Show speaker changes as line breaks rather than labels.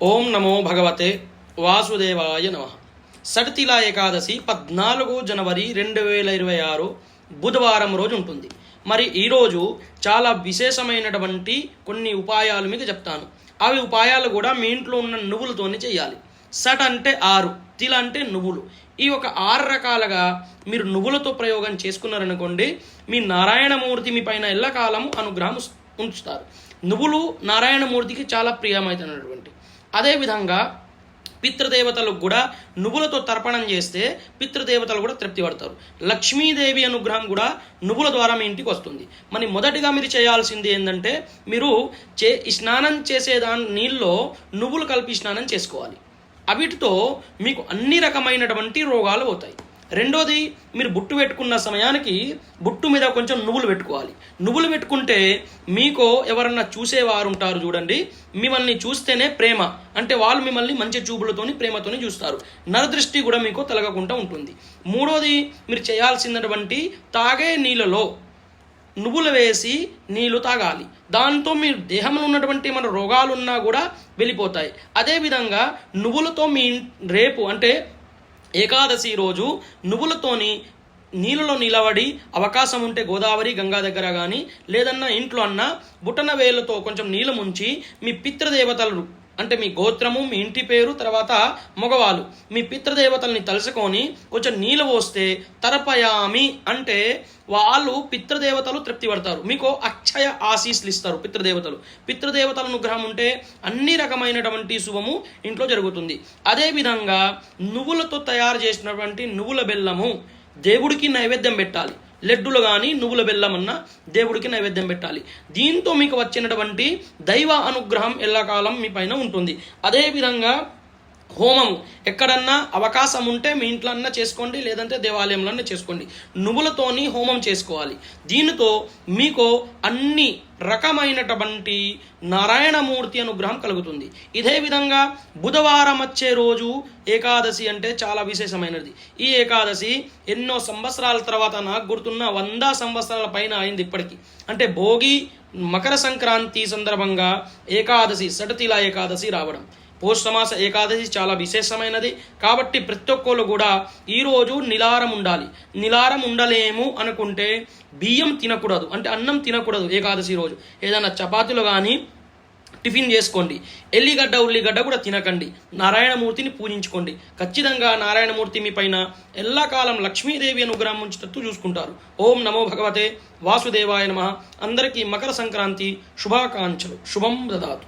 ఓం నమో భగవతే వాసుదేవాయ నమ. సడతిలా ఏకాదశి 14 జనవరి 2026 బుధవారం రోజు ఉంటుంది. మరి ఈరోజు చాలా విశేషమైనటువంటి కొన్ని ఉపాయాలు మీకు చెప్తాను. అవి ఉపాయాలు కూడా మీ ఇంట్లో ఉన్న నువ్వులతోనే చేయాలి. సట్ అంటే 6, తిల అంటే నువ్వులు. ఈ ఒక 6 రకాలుగా మీరు నువ్వులతో ప్రయోగం చేసుకున్నారనుకోండి, మీ నారాయణమూర్తి మీ పైన ఎల్లకాలము అనుగ్రహం ఉంచుతారు. నువ్వులు నారాయణమూర్తికి చాలా ప్రియమైనటువంటి. అదేవిధంగా పితృదేవతలకు కూడా నువ్వులతో తర్పణం చేస్తే పితృదేవతలు కూడా తృప్తి పడతారు. లక్ష్మీదేవి అనుగ్రహం కూడా నువ్వుల ద్వారా మీ ఇంటికి వస్తుంది. మరి మొదటిగా మీరు చేయాల్సింది ఏంటంటే, మీరు స్నానం చేసేదాని నీళ్ళలో నువ్వులు కలిపి స్నానం చేసుకోవాలి. అవిటితో మీకు అన్ని రకమైనటువంటి రోగాలు పోతాయి. రెండోది, మీరు బుట్టు పెట్టుకున్న సమయానికి బుట్టు మీద కొంచెం నువ్వులు పెట్టుకోవాలి. నువ్వులు పెట్టుకుంటే మీకు ఎవరన్నా చూసేవారు ఉంటారు చూడండి, మిమ్మల్ని చూస్తేనే ప్రేమ అంటే వాళ్ళు మిమ్మల్ని మంచి చూపులతోని ప్రేమతోని చూస్తారు. నరదృష్టి కూడా మీకు తొలగకుండా ఉంటుంది. మూడోది, మీరు చేయాల్సినటువంటి తాగే నీళ్ళలో నువ్వులు వేసి నీళ్లు తాగాలి. దాంతో మీ దేహంలో ఉన్నటువంటి మన రోగాలున్నా కూడా వెళ్ళిపోతాయి. అదేవిధంగా నువ్వులతో మీ రేపు అంటే ఏకాదశి రోజు నువ్వులతోని నీళ్ళలో నిలబడి అవకాశం ఉంటే గోదావరి గంగా దగ్గర కానీ లేదన్నా ఇంట్లో అన్న బుట్టన వేలతో కొంచెం నీళ్ళు ముంచి మీ పితృదేవతలు అంటే మీ గోత్రము, మీ ఇంటి పేరు, తర్వాత మగవాళ్ళు మీ పితృదేవతల్ని తలుచుకొని కొంచెం నీళ్ళు పోస్తే తరపయామి అంటే వాళ్ళు పితృదేవతలు తృప్తి పడతారు. మీకు అక్షయ ఆశీస్సులు ఇస్తారు పితృదేవతల అనుగ్రహం ఉంటే అన్ని రకమైనటువంటి శుభము ఇంట్లో జరుగుతుంది. అదేవిధంగా నువ్వులతో తయారు చేసినటువంటి నువ్వుల బెల్లము దేవుడికి నైవేద్యం పెట్టాలి. లడ్డులు కానీ నువ్వుల బెల్లమన్నా దేవుడికి నైవేద్యం పెట్టాలి. దీంతో మీకు వచ్చినటువంటి దైవ అనుగ్రహం ఎల్లకాలం మీ పైన ఉంటుంది. అదేవిధంగా హోమము ఎక్కడన్నా అవకాశం ఉంటే మీ ఇంట్లో అన్నా చేసుకోండి, లేదంటే దేవాలయంలోనే చేసుకోండి. నువ్వులతోని హోమం చేసుకోవాలి. దీనితో మీకు అన్ని రకమైనటువంటి నారాయణమూర్తి అనుగ్రహం కలుగుతుంది. ఇదే విధంగా బుధవారం వచ్చే రోజు ఏకాదశి అంటే చాలా విశేషమైనది. ఈ ఏకాదశి ఎన్నో సంవత్సరాల తర్వాత, నాకు గుర్తున్న 100 సంవత్సరాల పైన అయింది ఇప్పటికీ. అంటే భోగి మకర సంక్రాంతి సందర్భంగా ఏకాదశి సడతిలా ఏకాదశి రావడం. పౌషమాస ఏకాదశి చాలా విశేషమైనది. కాబట్టి ప్రతి ఒక్కరు కూడా ఈరోజు నిలారం ఉండాలి. నిలారం ఉండలేము అనుకుంటే బియ్యం తినకూడదు, అంటే అన్నం తినకూడదు. ఏకాదశి రోజు ఏదైనా చపాతీలు కానీ టిఫిన్ చేసుకోండి. ఎల్లిగడ్డ ఉల్లిగడ్డ కూడా తినకండి. నారాయణమూర్తిని పూజించుకోండి. ఖచ్చితంగా నారాయణమూర్తి మీ పైన ఎల్లకాలం లక్ష్మీదేవి అనుగ్రహం ఉంచేటట్టు చూసుకుంటారు. ఓం నమో భగవతే వాసుదేవాయ నమః. అందరికీ మకర సంక్రాంతి శుభాకాంక్షలు. శుభం దదాతు.